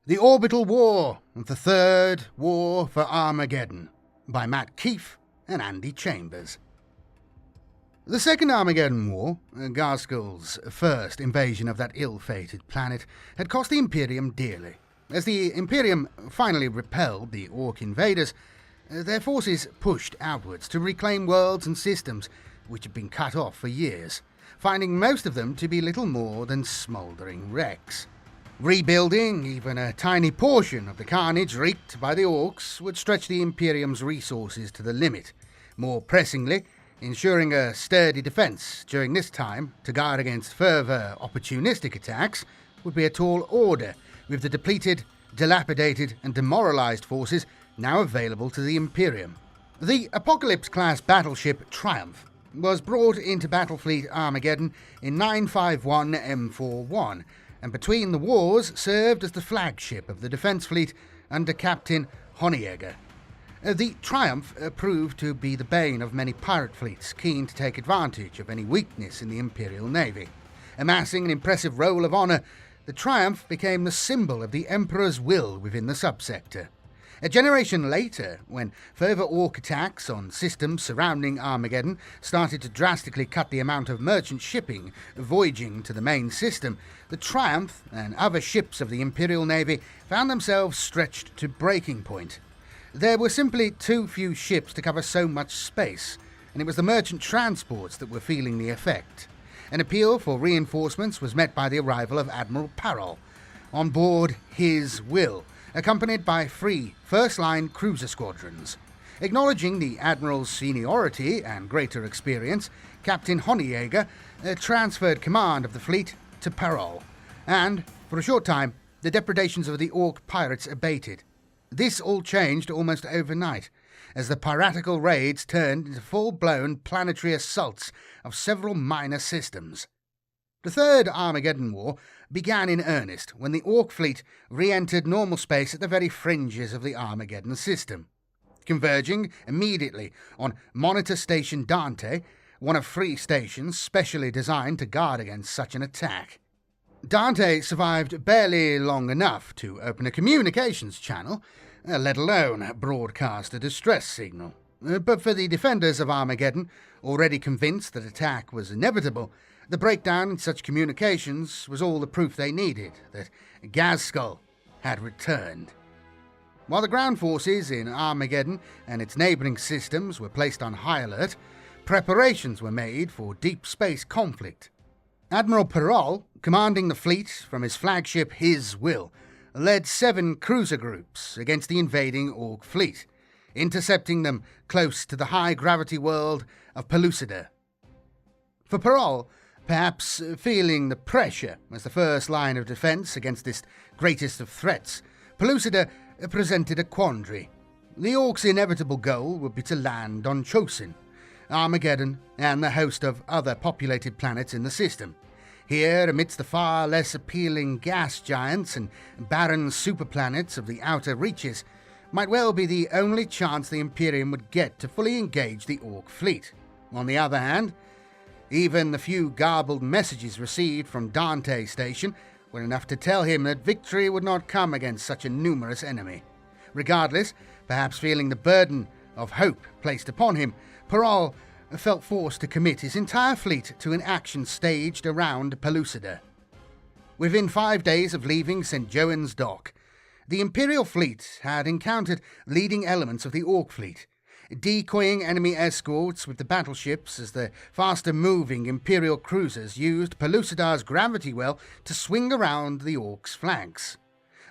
The Orbital War, the Third War for Armageddon, by Matt Keefe and Andy Chambers. The Second Armageddon War, Ghazghkull's first invasion of that ill-fated planet, had cost the Imperium dearly. As the Imperium finally repelled the Orc invaders, their forces pushed outwards to reclaim worlds and systems which had been cut off for years, finding most of them to be little more than smouldering wrecks. Rebuilding even a tiny portion of the carnage wreaked by the Orcs would stretch the Imperium's resources to the limit. More pressingly, ensuring a sturdy defence during this time to guard against further opportunistic attacks would be a tall order, with the depleted, dilapidated and demoralised forces now available to the Imperium. The Apocalypse-class battleship Triumph was brought into Battlefleet Armageddon in 951 M41, and between the wars served as the flagship of the defence fleet under Captain Honeyegger. The Triumph proved to be the bane of many pirate fleets keen to take advantage of any weakness in the Imperial Navy. Amassing an impressive roll of honour, the Triumph became the symbol of the Emperor's will within the subsector. A generation later, when further Orc attacks on systems surrounding Armageddon started to drastically cut the amount of merchant shipping voyaging to the main system, the Triumph and other ships of the Imperial Navy found themselves stretched to breaking point. There were simply too few ships to cover so much space, and it was the merchant transports that were feeling the effect. An appeal for reinforcements was met by the arrival of Admiral Parol. On board his will, accompanied by 3 first-line cruiser squadrons. Acknowledging the Admiral's seniority and greater experience, Captain Honeyegger transferred command of the fleet to Peril, and, for a short time, the depredations of the Orc pirates abated. This all changed almost overnight, as the piratical raids turned into full-blown planetary assaults of several minor systems. The Third Armageddon War began in earnest when the Orc fleet re-entered normal space at the very fringes of the Armageddon system, converging immediately on Monitor Station Dante, one of 3 stations specially designed to guard against such an attack. Dante survived barely long enough to open a communications channel, let alone broadcast a distress signal. But for the defenders of Armageddon, already convinced that attack was inevitable, the breakdown in such communications was all the proof they needed that Ghazghkull had returned. While the ground forces in Armageddon and its neighbouring systems were placed on high alert, preparations were made for deep space conflict. Admiral Parol, commanding the fleet from his flagship His Will, led 7 cruiser groups against the invading Orc fleet, intercepting them close to the high-gravity world of Palucid. For Parol, perhaps feeling the pressure as the first line of defence against this greatest of threats, Palucid presented a quandary. The Orcs' inevitable goal would be to land on Chosin, Armageddon, and the host of other populated planets in the system. Here, amidst the far less appealing gas giants and barren superplanets of the outer reaches, might well be the only chance the Imperium would get to fully engage the Orc fleet. On the other hand, even the few garbled messages received from Dante Station were enough to tell him that victory would not come against such a numerous enemy. Regardless, perhaps feeling the burden of hope placed upon him, Parol felt forced to commit his entire fleet to an action staged around Palucid. Within 5 days of leaving St. Joan's Dock, the Imperial fleet had encountered leading elements of the Orc fleet, decoying enemy escorts with the battleships as the faster-moving Imperial cruisers used Palucid's gravity well to swing around the Orcs' flanks.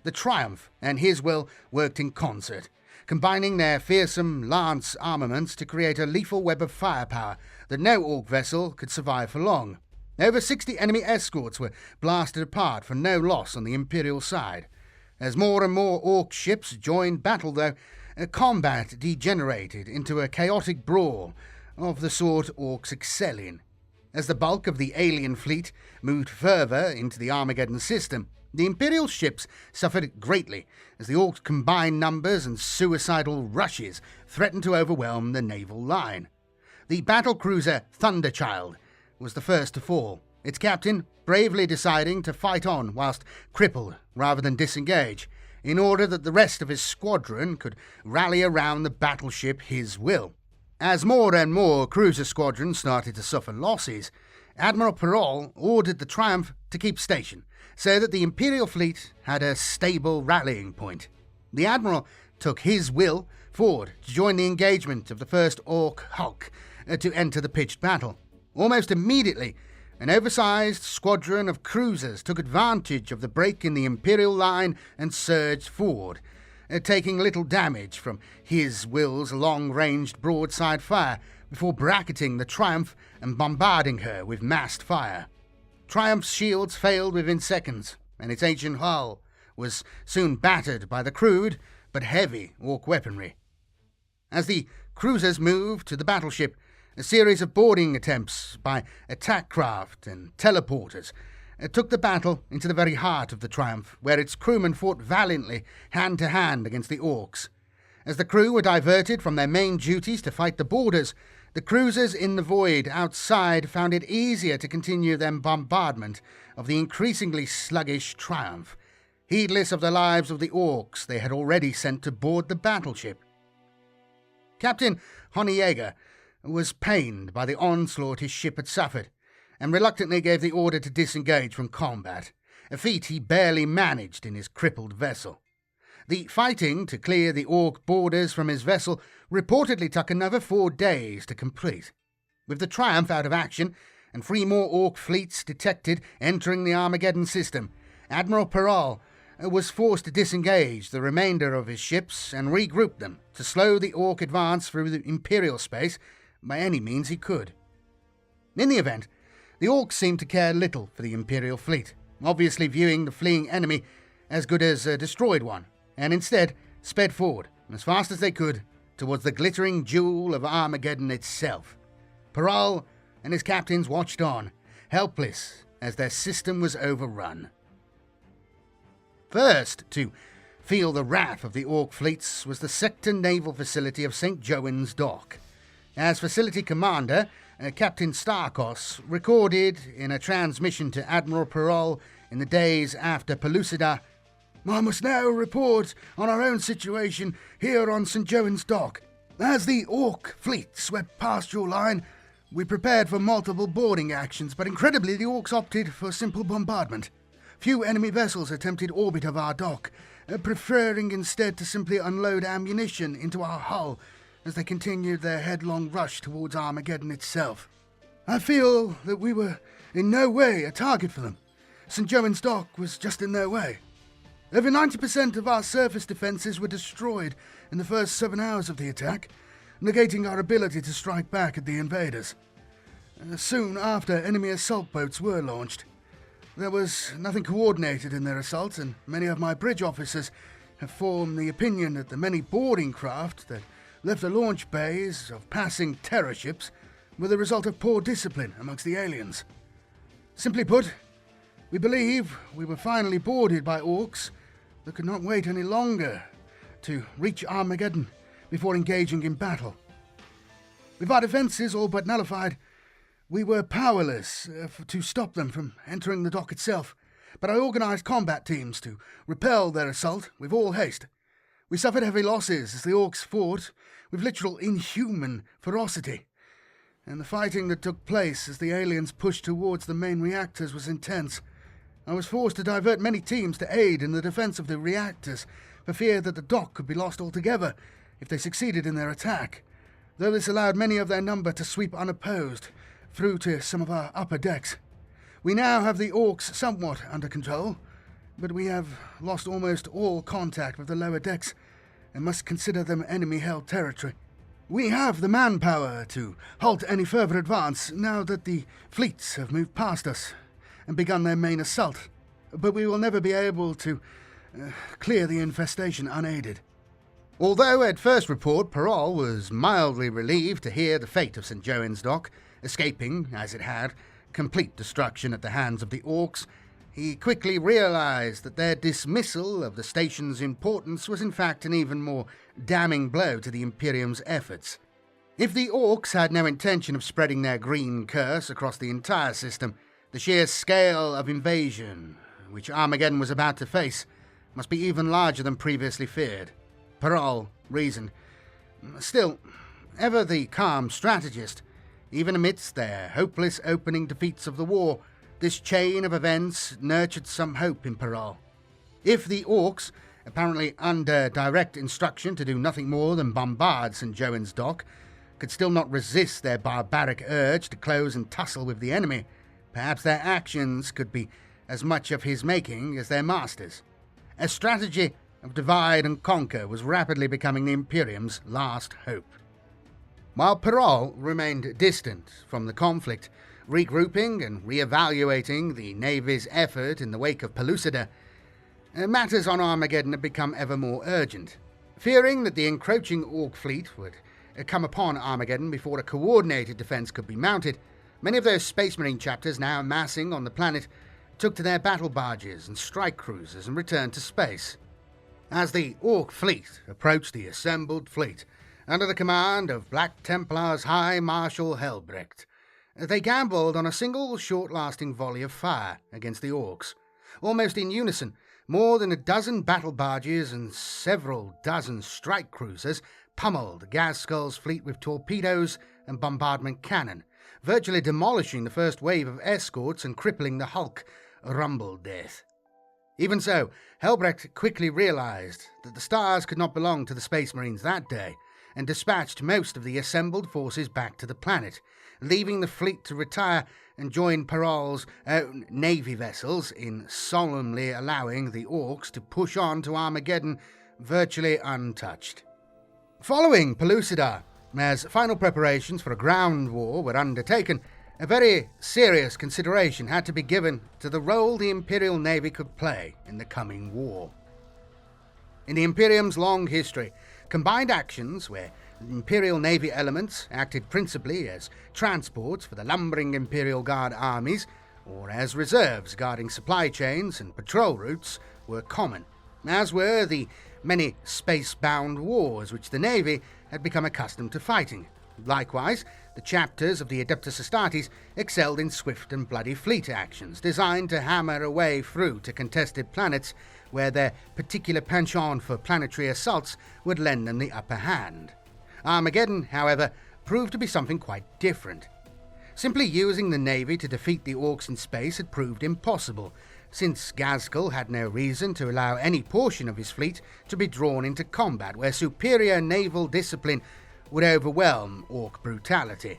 The Triumph and His Will worked in concert, combining their fearsome lance armaments to create a lethal web of firepower that no Orc vessel could survive for long. Over 60 enemy escorts were blasted apart for no loss on the Imperial side. As more and more Orc ships joined battle, though, combat degenerated into a chaotic brawl of the sort Orcs excel in. As the bulk of the alien fleet moved further into the Armageddon system, the Imperial ships suffered greatly as the Orcs' combined numbers and suicidal rushes threatened to overwhelm the naval line. The battlecruiser Thunderchild was the first to fall, its captain bravely deciding to fight on whilst crippled rather than disengage, in order that the rest of his squadron could rally around the battleship His Will. As more and more cruiser squadrons started to suffer losses, Admiral Parol ordered the Triumph to keep station, so that the Imperial fleet had a stable rallying point. The Admiral took His Will forward to join the engagement of the first Orc Hulk to enter the pitched battle. Almost immediately, an oversized squadron of cruisers took advantage of the break in the Imperial line and surged forward, taking little damage from His Will's long-ranged broadside fire before bracketing the Triumph and bombarding her with massed fire. Triumph's shields failed within seconds, and its ancient hull was soon battered by the crude but heavy Orc weaponry. As the cruisers moved to the battleship, a series of boarding attempts by attack craft and teleporters took the battle into the very heart of the Triumph, where its crewmen fought valiantly hand to hand against the Orcs. As the crew were diverted from their main duties to fight the boarders, the cruisers in the void outside found it easier to continue their bombardment of the increasingly sluggish Triumph, heedless of the lives of the Orcs they had already sent to board the battleship. Captain Honeyegger was pained by the onslaught his ship had suffered, and reluctantly gave the order to disengage from combat, a feat he barely managed in his crippled vessel. The fighting to clear the Orc boarders from his vessel reportedly took another 4 days to complete. With the Triumph out of action, and 3 more Orc fleets detected entering the Armageddon system, Admiral Parol was forced to disengage the remainder of his ships and regroup them to slow the Orc advance through the Imperial space by any means he could. In the event, the Orcs seemed to care little for the Imperial fleet, obviously viewing the fleeing enemy as good as a destroyed one, and instead sped forward, as fast as they could, towards the glittering jewel of Armageddon itself. Peril and his captains watched on, helpless as their system was overrun. First to feel the wrath of the Orc fleets was the sector naval facility of St. Joan's Dock. As facility commander, Captain Starkos recorded in a transmission to Admiral Parol in the days after Palucid, "I must now report on our own situation here on St. Joan's Dock. As the Orc fleet swept past your line, we prepared for multiple boarding actions, but incredibly the Orcs opted for simple bombardment. Few enemy vessels attempted orbit of our dock, preferring instead to simply unload ammunition into our hull as they continued their headlong rush towards Armageddon itself. I feel that we were in no way a target for them. St. Joan's Dock was just in their way. Over 90% of our surface defences were destroyed in the first 7 hours of the attack, negating our ability to strike back at the invaders. Soon after, enemy assault boats were launched. There was nothing coordinated in their assault, and many of my bridge officers have formed the opinion that the many boarding craft that left the launch bays of passing terror ships were the result of poor discipline amongst the aliens. Simply put, we believe we were finally boarded by Orcs that could not wait any longer to reach Armageddon before engaging in battle. With our defences all but nullified, we were powerless to stop them from entering the dock itself, but I organised combat teams to repel their assault with all haste. We suffered heavy losses as the Orcs fought with literal inhuman ferocity, and the fighting that took place as the aliens pushed towards the main reactors was intense. I was forced to divert many teams to aid in the defence of the reactors, for fear that the dock could be lost altogether if they succeeded in their attack, though this allowed many of their number to sweep unopposed through to some of our upper decks. We now have the Orcs somewhat under control, but we have lost almost all contact with the lower decks and must consider them enemy-held territory. We have the manpower to halt any further advance now that the fleets have moved past us and begun their main assault, but we will never be able to clear the infestation unaided." Although at first report Peril was mildly relieved to hear the fate of St. Joan's Dock, escaping, as it had, complete destruction at the hands of the Orcs, he quickly realised that their dismissal of the station's importance was in fact an even more damning blow to the Imperium's efforts. If the Orcs had no intention of spreading their green curse across the entire system, the sheer scale of invasion which Armageddon was about to face must be even larger than previously feared. Parol reasoned. Still, ever the calm strategist, even amidst their hopeless opening defeats of the war, this chain of events nurtured some hope in Peril. If the Orcs, apparently under direct instruction to do nothing more than bombard St. Joan's Dock, could still not resist their barbaric urge to close and tussle with the enemy, perhaps their actions could be as much of his making as their masters. A strategy of divide and conquer was rapidly becoming the Imperium's last hope. While Peril remained distant from the conflict, regrouping and re-evaluating the Navy's effort in the wake of Palucid, matters on Armageddon had become ever more urgent. Fearing that the encroaching Orc fleet would come upon Armageddon before a coordinated defence could be mounted, many of those Space Marine chapters now amassing on the planet took to their battle barges and strike cruisers and returned to space. As the Orc fleet approached the assembled fleet, under the command of Black Templar's High Marshal Hellbrecht, they gambled on a single short-lasting volley of fire against the Orcs. Almost in unison, more than a dozen battle barges and several dozen strike cruisers pummeled Ghazghkull's fleet with torpedoes and bombardment cannon, virtually demolishing the first wave of escorts and crippling the hulk rumble death. Even so, Hellbrecht quickly realized that the stars could not belong to the Space Marines that day, and dispatched most of the assembled forces back to the planet, leaving the fleet to retire and join Paril's own Navy vessels in solemnly allowing the Orcs to push on to Armageddon virtually untouched. Following Palucid, as final preparations for a ground war were undertaken, a very serious consideration had to be given to the role the Imperial Navy could play in the coming war. In the Imperium's long history, combined actions where Imperial Navy elements acted principally as transports for the lumbering Imperial Guard armies, or as reserves guarding supply chains and patrol routes, were common, as were the many space-bound wars which the Navy had become accustomed to fighting. Likewise, the chapters of the Adeptus Astartes excelled in swift and bloody fleet actions, designed to hammer a way through to contested planets where their particular penchant for planetary assaults would lend them the upper hand. Armageddon, however, proved to be something quite different. Simply using the Navy to defeat the Orcs in space had proved impossible, since Ghazghkull had no reason to allow any portion of his fleet to be drawn into combat where superior naval discipline would overwhelm Orc brutality.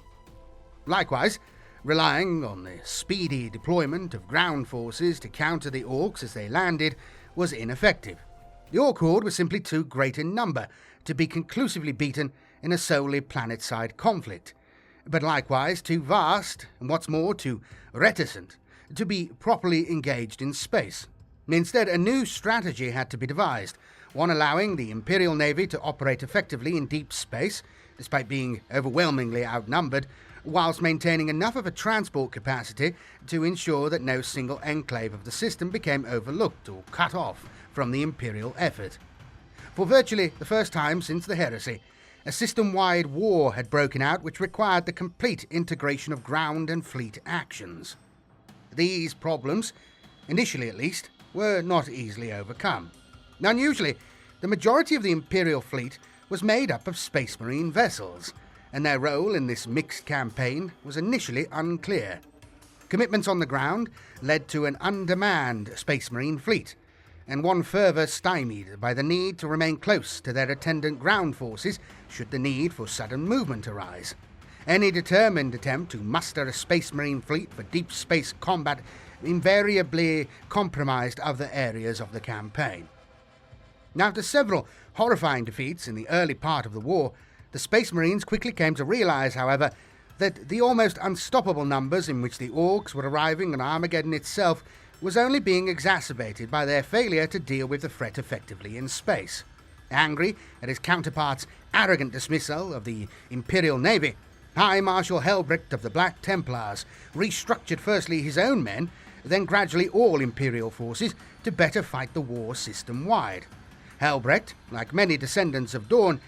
Likewise, relying on the speedy deployment of ground forces to counter the Orcs as they landed was ineffective. The Orc horde was simply too great in number to be conclusively beaten in a solely planet-side conflict, but likewise too vast, and what's more, too reticent, to be properly engaged in space. Instead, a new strategy had to be devised, one allowing the Imperial Navy to operate effectively in deep space, despite being overwhelmingly outnumbered, whilst maintaining enough of a transport capacity to ensure that no single enclave of the system became overlooked or cut off from the Imperial effort. For virtually the first time since the heresy, a system-wide war had broken out which required the complete integration of ground and fleet actions. These problems, initially at least, were not easily overcome. Unusually, the majority of the Imperial fleet was made up of Space Marine vessels, and their role in this mixed campaign was initially unclear. Commitments on the ground led to an undermanned Space Marine fleet, and one further stymied by the need to remain close to their attendant ground forces should the need for sudden movement arise. Any determined attempt to muster a Space Marine fleet for deep space combat invariably compromised other areas of the campaign. After several horrifying defeats in the early part of the war, the Space Marines quickly came to realize, however, that the almost unstoppable numbers in which the Orcs were arriving on Armageddon itself was only being exacerbated by their failure to deal with the threat effectively in space. Angry at his counterpart's arrogant dismissal of the Imperial Navy, High Marshal Hellbrecht of the Black Templars restructured firstly his own men, then gradually all Imperial forces to better fight the war system-wide. Hellbrecht, like many descendants of Dawn,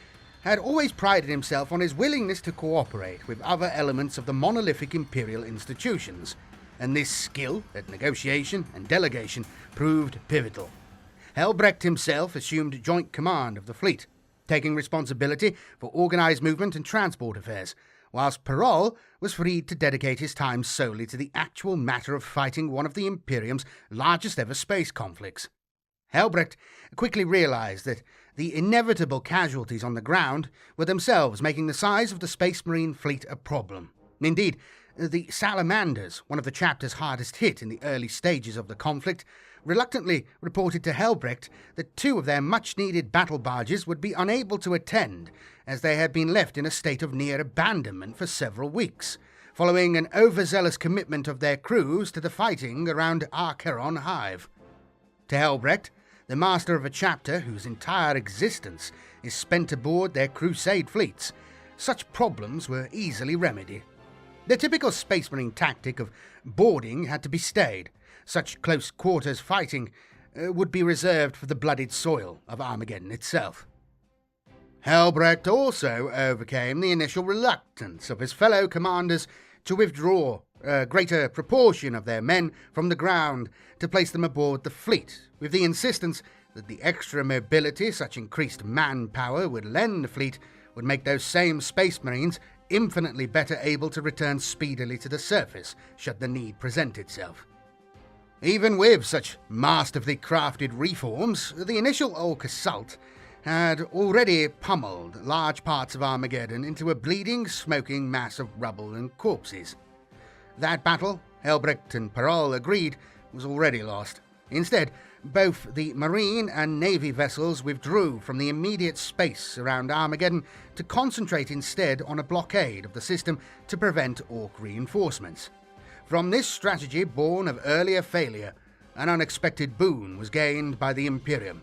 had always prided himself on his willingness to cooperate with other elements of the monolithic Imperial institutions, and this skill at negotiation and delegation proved pivotal. Hellbrecht himself assumed joint command of the fleet, taking responsibility for organised movement and transport affairs, whilst Peril was freed to dedicate his time solely to the actual matter of fighting one of the Imperium's largest ever space conflicts. Hellbrecht quickly realised that the inevitable casualties on the ground were themselves making the size of the Space Marine fleet a problem. Indeed, the Salamanders, one of the chapter's hardest hit in the early stages of the conflict, reluctantly reported to Hellbrecht that 2 of their much-needed battle barges would be unable to attend, as they had been left in a state of near abandonment for several weeks, following an overzealous commitment of their crews to the fighting around Archeron Hive. To Hellbrecht, the master of a chapter whose entire existence is spent aboard their crusade fleets, such problems were easily remedied. The typical Space Marine tactic of boarding had to be stayed. Such close-quarters fighting would be reserved for the bloodied soil of Armageddon itself. Hellbrecht also overcame the initial reluctance of his fellow commanders to withdraw a greater proportion of their men from the ground to place them aboard the fleet, with the insistence that the extra mobility such increased manpower would lend the fleet would make those same Space Marines infinitely better able to return speedily to the surface should the need present itself. Even with such masterfully crafted reforms, the initial Orc assault had already pummeled large parts of Armageddon into a bleeding, smoking mass of rubble and corpses. That battle, Hellbrecht and Parol agreed, was already lost. Instead, both the Marine and Navy vessels withdrew from the immediate space around Armageddon to concentrate instead on a blockade of the system to prevent Orc reinforcements. From this strategy, born of earlier failure, an unexpected boon was gained by the Imperium.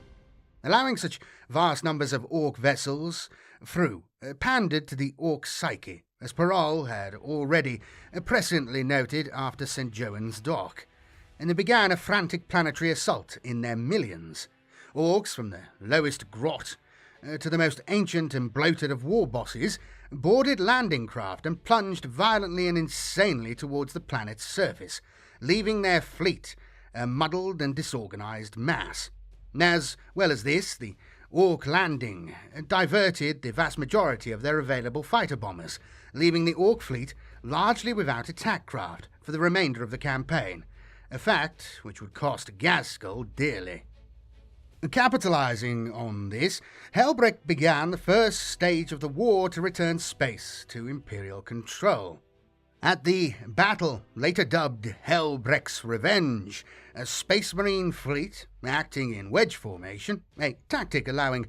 Allowing such vast numbers of Orc vessels through pandered to the Orc psyche, as Parol had already presciently noted after St. Joan's Dock, and they began a frantic planetary assault in their millions. Orcs, from the lowest grot to the most ancient and bloated of war bosses, boarded landing craft and plunged violently and insanely towards the planet's surface, leaving their fleet a muddled and disorganized mass. As well as this, the Orc landing diverted the vast majority of their available fighter bombers, leaving the Orc fleet largely without attack craft for the remainder of the campaign, a fact which would cost Ghazghkull dearly. Capitalizing on this, Hellbrecht began the first stage of the war to return space to Imperial control. At the battle, later dubbed Hellbrecht's Revenge, a Space Marine fleet, acting in wedge formation, a tactic allowing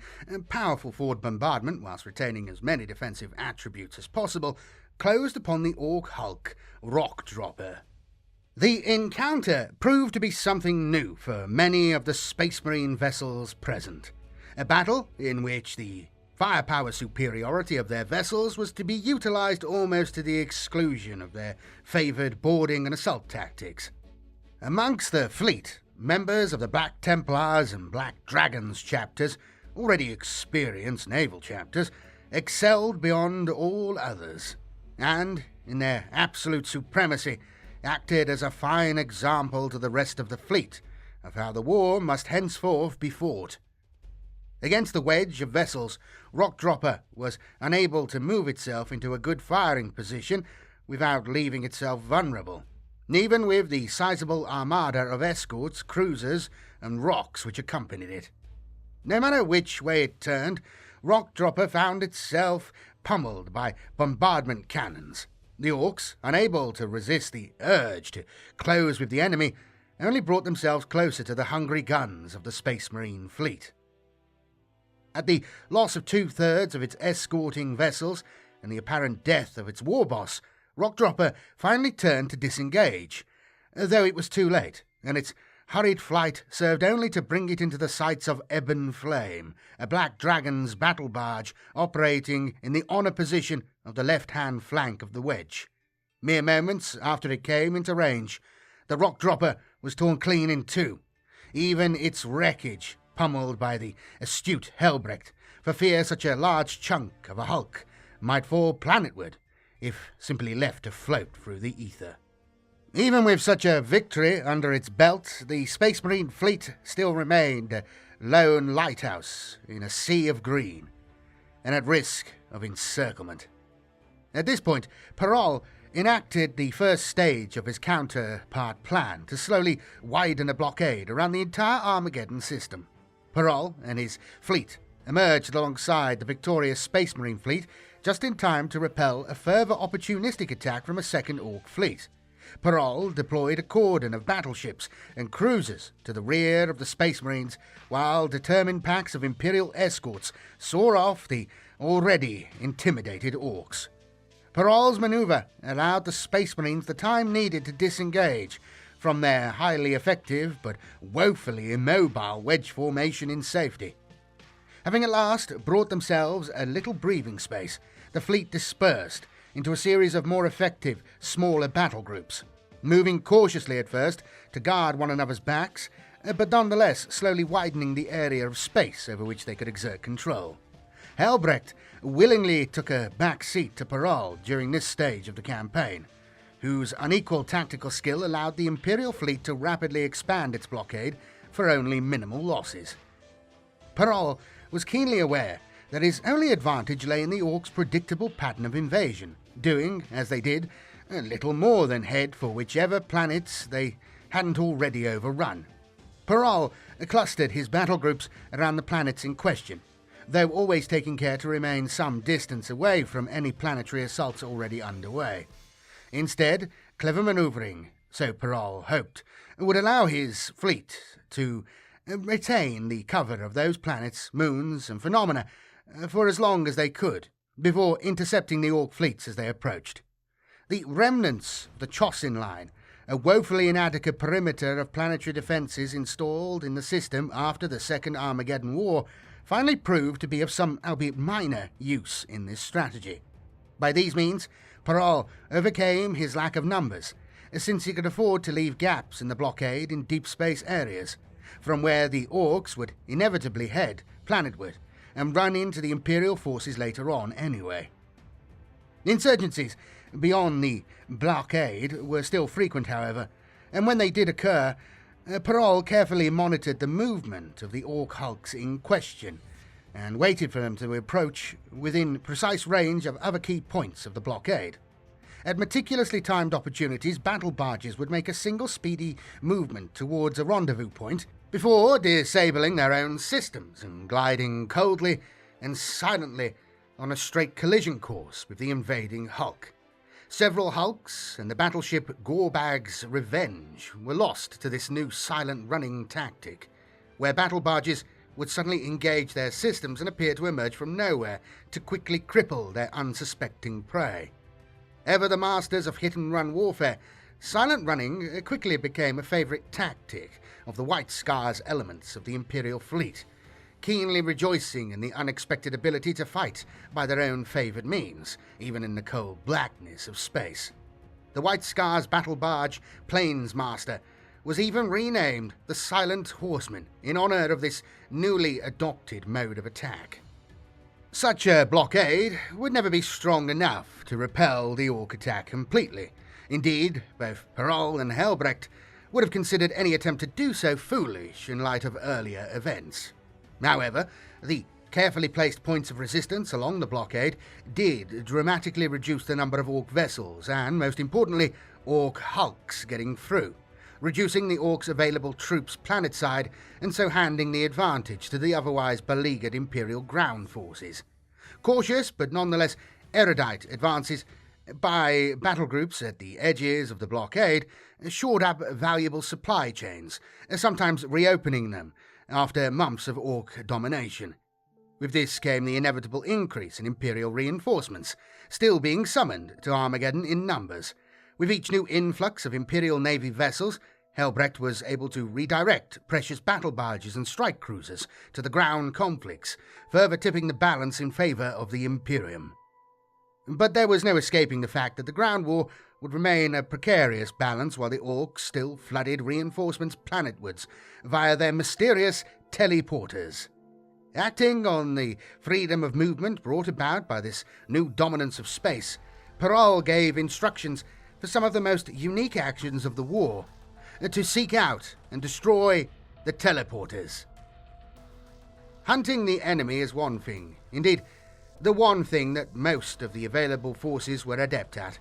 powerful forward bombardment whilst retaining as many defensive attributes as possible, closed upon the Orc hulk Rock Dropper. The encounter proved to be something new for many of the Space Marine vessels present, a battle in which the firepower superiority of their vessels was to be utilized almost to the exclusion of their favored boarding and assault tactics. Amongst the fleet, members of the Black Templars and Black Dragons chapters, already experienced naval chapters, excelled beyond all others, and, in their absolute supremacy, acted as a fine example to the rest of the fleet of how the war must henceforth be fought. Against the wedge of vessels, Rock Dropper was unable to move itself into a good firing position without leaving itself vulnerable, even with the sizable armada of escorts, cruisers, and rocks which accompanied it. No matter which way it turned, Rock Dropper found itself pummeled by bombardment cannons. The Orcs, unable to resist the urge to close with the enemy, only brought themselves closer to the hungry guns of the Space Marine fleet. At the loss of 2/3 of its escorting vessels and the apparent death of its war boss, Rock Dropper finally turned to disengage, though it was too late, and its hurried flight served only to bring it into the sights of Ebon Flame, a Black Dragon's battle barge operating in the honour position of the left-hand flank of the wedge. Mere moments after it came into range, the Rock Dropper was torn clean in two, even its wreckage pummeled by the astute Hellbrecht, for fear such a large chunk of a hulk might fall planetward if simply left to float through the ether. Even with such a victory under its belt, the Space Marine fleet still remained lone lighthouse in a sea of green, and at risk of encirclement. At this point, Peril enacted the first stage of his counterpart plan to slowly widen a blockade around the entire Armageddon system. Parol and his fleet emerged alongside the victorious Space Marine fleet just in time to repel a further opportunistic attack from a second Orc fleet. Parol deployed a cordon of battleships and cruisers to the rear of the Space Marines, while determined packs of Imperial escorts saw off the already intimidated Orcs. Parol's maneuver allowed the Space Marines the time needed to disengage from their highly effective but woefully immobile wedge formation in safety. Having at last brought themselves a little breathing space, the fleet dispersed into a series of more effective, smaller battle groups, moving cautiously at first to guard one another's backs, but nonetheless slowly widening the area of space over which they could exert control. Hellbrecht willingly took a back seat to Peril during this stage of the campaign, whose unequal tactical skill allowed the Imperial fleet to rapidly expand its blockade for only minimal losses. Peril was keenly aware that his only advantage lay in the Orcs' predictable pattern of invasion, doing, as they did, a little more than head for whichever planets they hadn't already overrun. Peril clustered his battle groups around the planets in question, though always taking care to remain some distance away from any planetary assaults already underway. Instead, clever manoeuvring, so Peril hoped, would allow his fleet to retain the cover of those planets, moons, and phenomena for as long as they could, before intercepting the Orc fleets as they approached. The remnants of the Chosin line, a woefully inadequate perimeter of planetary defences installed in the system after the Second Armageddon War, finally proved to be of some, albeit minor, use in this strategy. By these means, Parol overcame his lack of numbers, since he could afford to leave gaps in the blockade in deep space areas, from where the Orcs would inevitably head planetward and run into the Imperial forces later on anyway. Insurgencies beyond the blockade were still frequent, however, and when they did occur, Peril carefully monitored the movement of the Orc hulks in question and waited for them to approach within precise range of other key points of the blockade. At meticulously timed opportunities, battle barges would make a single speedy movement towards a rendezvous point before disabling their own systems and gliding coldly and silently on a straight collision course with the invading hulk. Several hulks and the battleship Gorbag's Revenge were lost to this new silent running tactic, where battle barges would suddenly engage their systems and appear to emerge from nowhere to quickly cripple their unsuspecting prey. Ever the masters of hit-and-run warfare, silent running quickly became a favourite tactic of the White Scars elements of the Imperial fleet, keenly rejoicing in the unexpected ability to fight by their own favoured means, even in the cold blackness of space. The White Scars battle barge Plainsmaster was even renamed the Silent Horseman in honour of this newly adopted mode of attack. Such a blockade would never be strong enough to repel the Orc attack completely. Indeed, both Parol and Hellbrecht would have considered any attempt to do so foolish in light of earlier events. However, the carefully placed points of resistance along the blockade did dramatically reduce the number of Orc vessels and, most importantly, Orc hulks getting through, reducing the Orcs' available troops planetside and so handing the advantage to the otherwise beleaguered Imperial ground forces. Cautious but nonetheless erudite advances by battle groups at the edges of the blockade shored up valuable supply chains, sometimes reopening them after months of Orc domination. With this came the inevitable increase in Imperial reinforcements, still being summoned to Armageddon in numbers. With each new influx of Imperial Navy vessels, Hellbrecht was able to redirect precious battle barges and strike cruisers to the ground conflicts, further tipping the balance in favour of the Imperium. But there was no escaping the fact that the ground war would remain a precarious balance while the Orcs still flooded reinforcements planetwards via their mysterious teleporters. Acting on the freedom of movement brought about by this new dominance of space, Peril gave instructions for some of the most unique actions of the war, to seek out and destroy the teleporters. Hunting the enemy is one thing, indeed, the one thing that most of the available forces were adept at.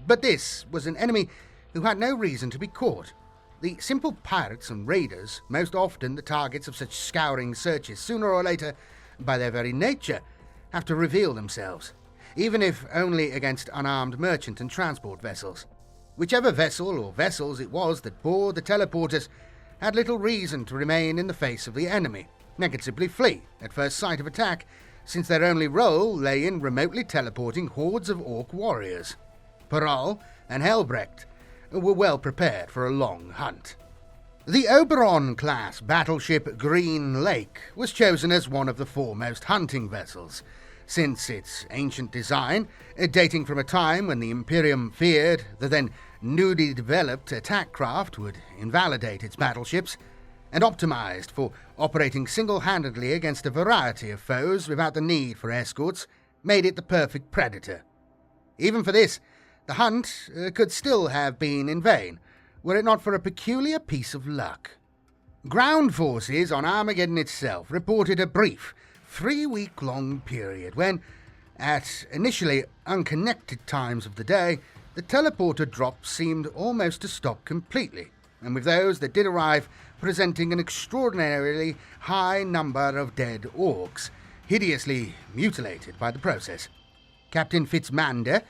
But this was an enemy who had no reason to be caught. The simple pirates and raiders, most often the targets of such scouring searches, sooner or later, by their very nature, have to reveal themselves, even if only against unarmed merchant and transport vessels. Whichever vessel or vessels it was that bore the teleporters had little reason to remain in the face of the enemy. They could simply flee at first sight of attack, since their only role lay in remotely teleporting hordes of orc warriors. Parol and Hellbrecht were well prepared for a long hunt. The Oberon-class battleship Green Lake was chosen as one of the foremost hunting vessels, since its ancient design, dating from a time when the Imperium feared the then newly developed attack craft would invalidate its battleships, and optimized for operating single-handedly against a variety of foes without the need for escorts, made it the perfect predator. Even for this, the hunt could still have been in vain, were it not for a peculiar piece of luck. Ground forces on Armageddon itself reported a brief, 3-week-long period when, at initially unconnected times of the day, the teleporter drops seemed almost to stop completely, and with those that did arrive presenting an extraordinarily high number of dead orcs, hideously mutilated by the process. Captain Fitzmander,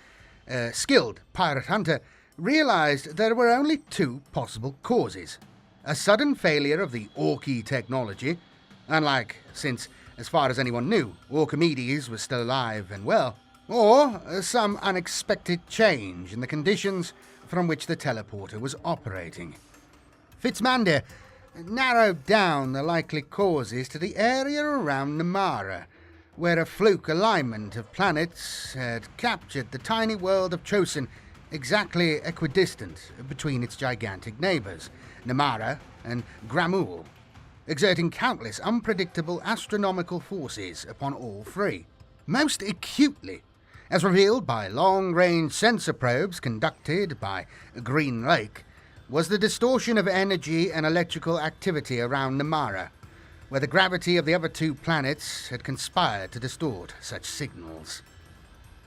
a skilled pirate hunter, realized there were only two possible causes: a sudden failure of the Orky technology, unlike, since, as far as anyone knew, Orchimedes was still alive and well, or some unexpected change in the conditions from which the teleporter was operating. Fitzmander narrowed down the likely causes to the area around Namara, where a fluke alignment of planets had captured the tiny world of Chosin, exactly equidistant between its gigantic neighbours, Namara and Gramul, exerting countless unpredictable astronomical forces upon all three. Most acutely, as revealed by long-range sensor probes conducted by Green Lake, was the distortion of energy and electrical activity around Namara, where the gravity of the other two planets had conspired to distort such signals.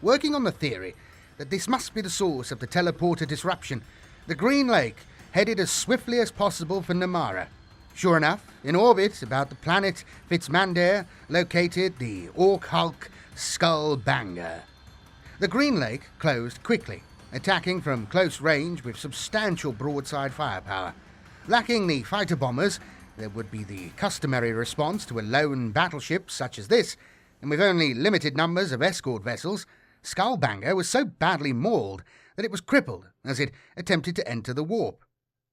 Working on the theory that this must be the source of the teleporter disruption, the Green Lake headed as swiftly as possible for Namara. Sure enough, in orbit about the planet Fitzmander located the Orc Hulk Skullbanger. The Green Lake closed quickly, attacking from close range with substantial broadside firepower. Lacking the fighter bombers that would be the customary response to a lone battleship such as this, and with only limited numbers of escort vessels, Skullbanger was so badly mauled that it was crippled as it attempted to enter the warp,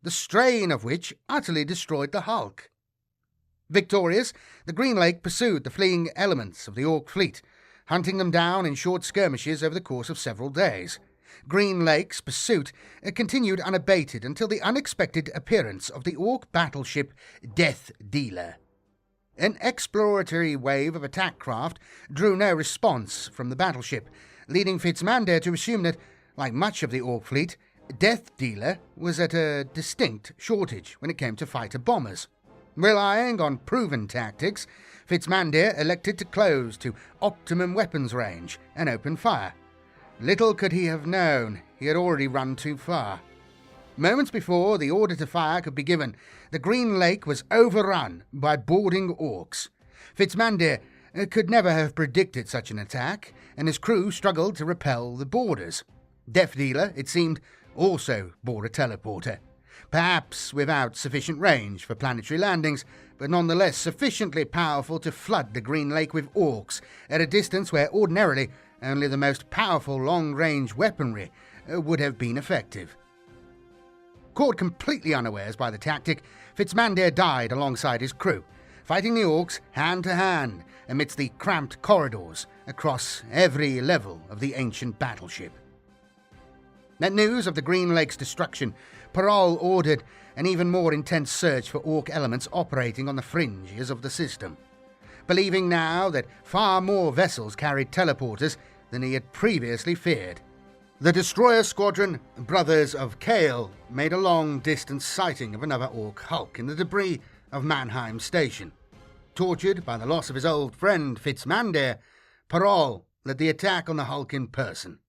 the strain of which utterly destroyed the Hulk. Victorious, the Green Lake pursued the fleeing elements of the Orc fleet, hunting them down in short skirmishes over the course of several days. Green Lake's pursuit continued unabated until the unexpected appearance of the Orc battleship Death Dealer. An exploratory wave of attack craft drew no response from the battleship, leading Fitzmander to assume that, like much of the Orc fleet, Death Dealer was at a distinct shortage when it came to fighter bombers. Relying on proven tactics, Fitzmander elected to close to optimum weapons range and open fire. Little could he have known he had already run too far. Moments before the order to fire could be given, the Green Lake was overrun by boarding orcs. Fitzmander could never have predicted such an attack, and his crew struggled to repel the boarders. Death Dealer, it seemed, also bore a teleporter, perhaps without sufficient range for planetary landings, but nonetheless sufficiently powerful to flood the Green Lake with orcs at a distance where ordinarily only the most powerful long-range weaponry would have been effective. Caught completely unawares by the tactic, Fitzmander died alongside his crew, fighting the orcs hand-to-hand amidst the cramped corridors across every level of the ancient battleship. At news of the Green Lake's destruction, Peril ordered an even more intense search for orc elements operating on the fringes of the system, believing now that far more vessels carried teleporters than he had previously feared. The destroyer squadron, Brothers of Kale, made a long-distance sighting of another Orc Hulk in the debris of Mannheim Station. Tortured by the loss of his old friend Fitzmandir, Parol led the attack on the Hulk in person.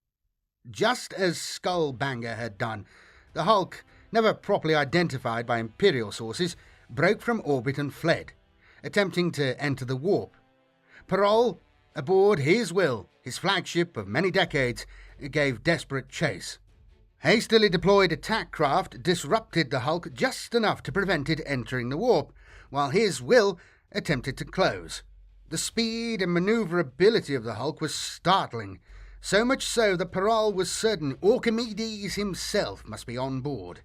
Just as Skullbanger had done, the Hulk, never properly identified by Imperial sources, broke from orbit and fled, attempting to enter the warp. Parol, aboard his Will, his flagship of many decades, gave desperate chase. Hastily deployed attack craft disrupted the Hulk just enough to prevent it entering the warp, while his Will attempted to close. The speed and maneuverability of the Hulk was startling, so much so that Peril was certain Archimedes himself must be on board.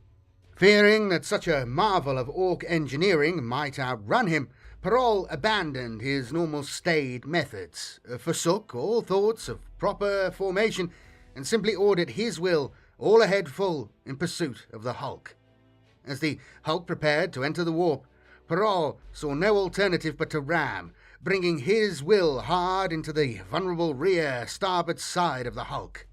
Fearing that such a marvel of Orc engineering might outrun him, Parol abandoned his normal staid methods, forsook all thoughts of proper formation, and simply ordered his Will all ahead full in pursuit of the Hulk. As the Hulk prepared to enter the warp, Parol saw no alternative but to ram, bringing his Will hard into the vulnerable rear starboard side of the Hulk.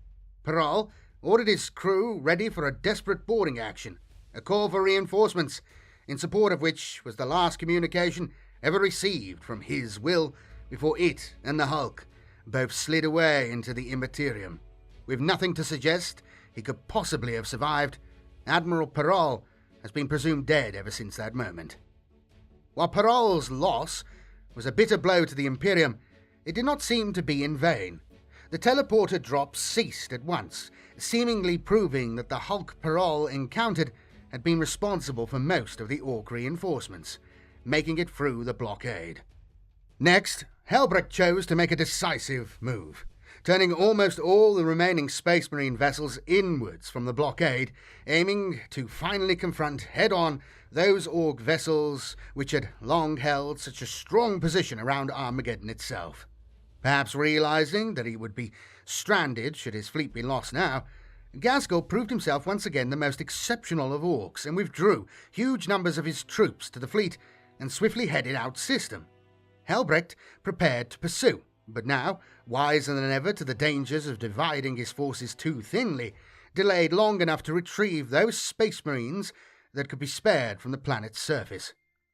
Parol ordered his crew ready for a desperate boarding action, a call for reinforcements, in support of which was the last communication ever received from his Will before it and the Hulk both slid away into the immaterium. With nothing to suggest he could possibly have survived, Admiral Parol has been presumed dead ever since that moment. While Parol's loss was a bitter blow to the Imperium, it did not seem to be in vain. The teleporter drops ceased at once, seemingly proving that the Hulk Parol encountered had been responsible for most of the Orc reinforcements, making it through the blockade. Next, Hellbrecht chose to make a decisive move, turning almost all the remaining Space Marine vessels inwards from the blockade, aiming to finally confront head-on those Orc vessels which had long held such a strong position around Armageddon itself. Perhaps realizing that he would be stranded should his fleet be lost now, Ghazghkull proved himself once again the most exceptional of Orcs and withdrew huge numbers of his troops to the fleet and swiftly headed out system. Hellbrecht prepared to pursue, but now, wiser than ever to the dangers of dividing his forces too thinly, delayed long enough to retrieve those Space Marines that could be spared from the planet's surface.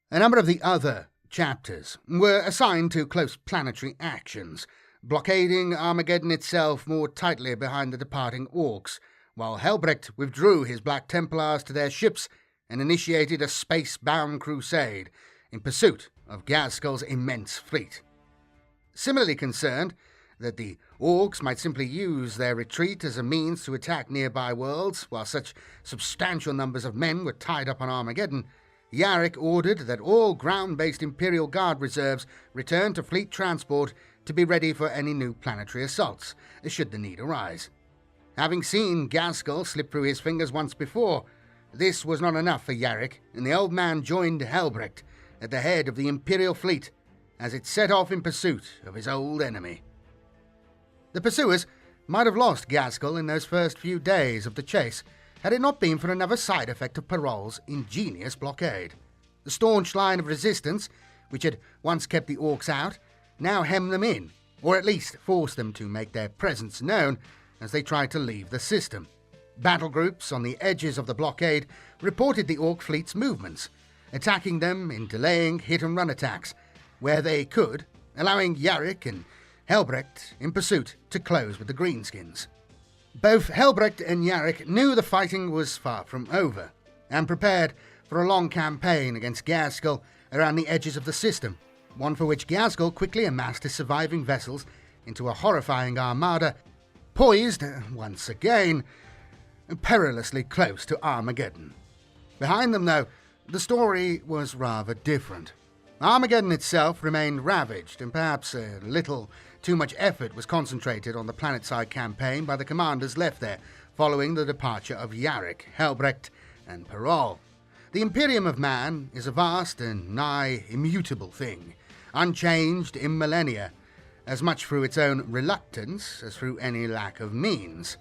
A number of the other chapters were assigned to close planetary actions, blockading Armageddon itself more tightly behind the departing Orcs, while Hellbrecht withdrew his Black Templars to their ships and initiated a space-bound crusade in pursuit of Ghazghkull's immense fleet. Similarly concerned that the Orcs might simply use their retreat as a means to attack nearby worlds while such substantial numbers of men were tied up on Armageddon, Yarrick ordered that all ground-based Imperial Guard reserves return to fleet transport to be ready for any new planetary assaults, should the need arise. Having seen Ghazghkull slip through his fingers once before, this was not enough for Yarrick, and the old man joined Hellbrecht at the head of the Imperial fleet as it set off in pursuit of his old enemy. The pursuers might have lost Ghazghkull in those first few days of the chase, had it not been for another side effect of Parol's ingenious blockade. The staunch line of resistance, which had once kept the Orcs out, now hemmed them in, or at least forced them to make their presence known as they tried to leave the system. Battle groups on the edges of the blockade reported the Orc fleet's movements, attacking them in delaying hit-and-run attacks, where they could, allowing Yarrick and Hellbrecht in pursuit to close with the Greenskins. Both Hellbrecht and Yarrick knew the fighting was far from over, and prepared for a long campaign against Ghazghkull around the edges of the system, one for which Ghazghkull quickly amassed his surviving vessels into a horrifying armada, poised, once again, perilously close to Armageddon. Behind them, though, the story was rather different. Armageddon itself remained ravaged, and perhaps a little too much effort was concentrated on the planetside campaign by the commanders left there, following the departure of Yarrick, Hellbrecht, and Parol. The Imperium of Man is a vast and nigh immutable thing, unchanged in millennia, as much through its own reluctance as through any lack of means.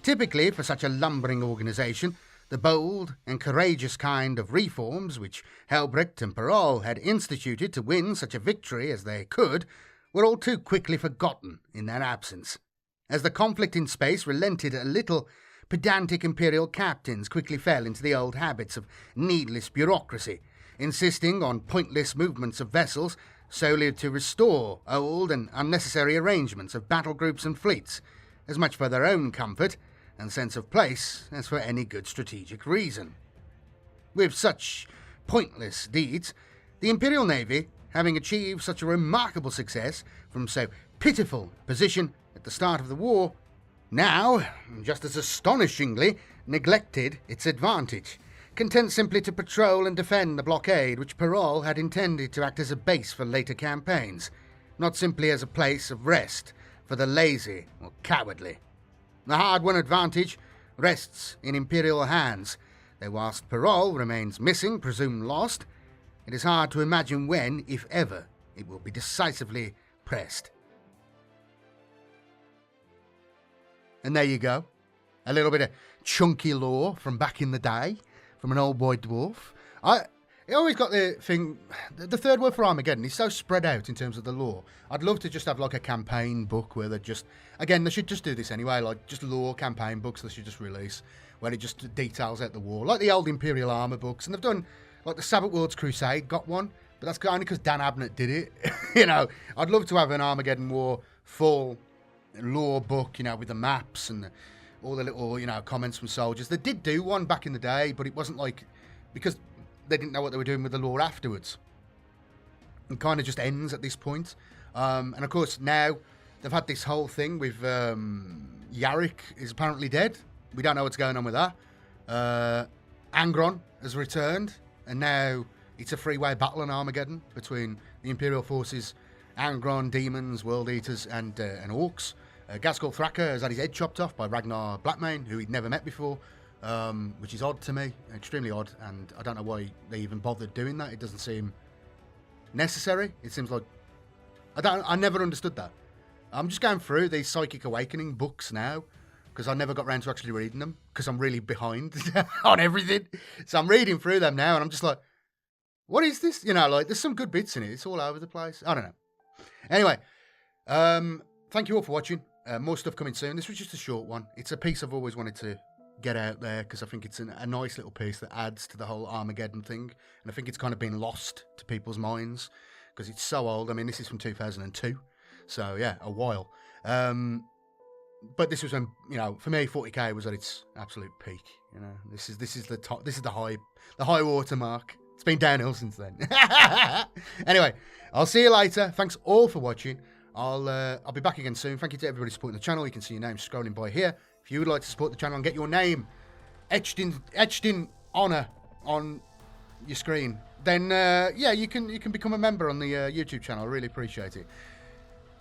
Typically, for such a lumbering organization, the bold and courageous kind of reforms which Hellbrecht and Peril had instituted to win such a victory as they could were all too quickly forgotten in their absence. As the conflict in space relented a little, pedantic Imperial captains quickly fell into the old habits of needless bureaucracy, insisting on pointless movements of vessels solely to restore old and unnecessary arrangements of battle groups and fleets, as much for their own comfort and sense of place as for any good strategic reason. With such pointless deeds, the Imperial Navy, having achieved such a remarkable success from so pitiful a position at the start of the war, now, just as astonishingly, neglected its advantage, content simply to patrol and defend the blockade which Peril had intended to act as a base for later campaigns, not simply as a place of rest for the lazy or cowardly. The hard-won advantage rests in Imperial hands, though whilst Parol remains missing, presumed lost, it is hard to imagine when, if ever, it will be decisively pressed. And there you go. A little bit of chunky lore from back in the day, from an old boy dwarf. I always got the thing, the third word for Armageddon is so spread out in terms of the lore. I'd love to just have like a campaign book where they just, again, they should just do this anyway, like just lore campaign books they should just release, where it just details out the war, like the old Imperial Armour books. And they've done, like the Sabbath Worlds Crusade got one, but that's only because Dan Abnett did it. You know, I'd love to have an Armageddon War full lore book, you know, with the maps and all the little, you know, comments from soldiers. They did do one back in the day, but it wasn't like, because they didn't know what they were doing with the lore afterwards. It kind of just ends at this point. And of course now they've had this whole thing with Yarick is apparently dead. We don't know what's going on with that. Angron has returned, and now it's a three-way battle in Armageddon between the Imperial forces, Angron, demons, world eaters, and orcs. Ghazghkull Thraka has had his head chopped off by Ragnar Blackmane, who he'd never met before, which is odd to me, extremely odd, and I don't know why they even bothered doing that. It doesn't seem necessary. It seems like I never understood that. I'm just going through these Psychic Awakening books now because I never got around to actually reading them because I'm really behind on everything. So I'm reading through them now, and I'm just like, what is this? You know, like there's some good bits in it. It's all over the place. I don't know. Anyway, thank you all for watching. More stuff coming soon. This was just a short one. It's a piece I've always wanted to get out there because I think it's a nice little piece that adds to the whole Armageddon thing. And I think it's kind of been lost to people's minds because it's so old. I mean, this is from 2002. So, yeah, a while. But this was when, you know, for me, 40K was at its absolute peak. You know, this is the top. This is the high water mark. It's been downhill since then. Anyway, I'll see you later. Thanks all for watching. I'll be back again soon. Thank you to everybody supporting the channel. You can see your name scrolling by here. If you would like to support the channel and get your name etched in honor on your screen, then yeah, you can become a member on the YouTube channel. I really appreciate it.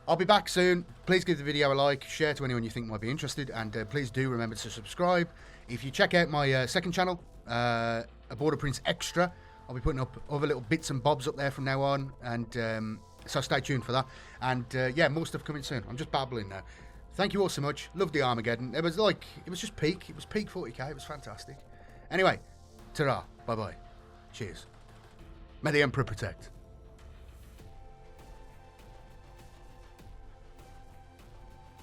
I'll be back soon. Please give the video a like, share to anyone you think might be interested, and please do remember to subscribe. If you check out my second channel, A Border Prince Extra, I'll be putting up other little bits and bobs up there from now on, and so stay tuned for that. And yeah, more stuff coming soon. I'm just babbling now. Thank you all so much. Loved the Armageddon. It was just peak. It was peak 40K. It was fantastic. Anyway, ta-ra. Bye-bye. Cheers. May the Emperor protect.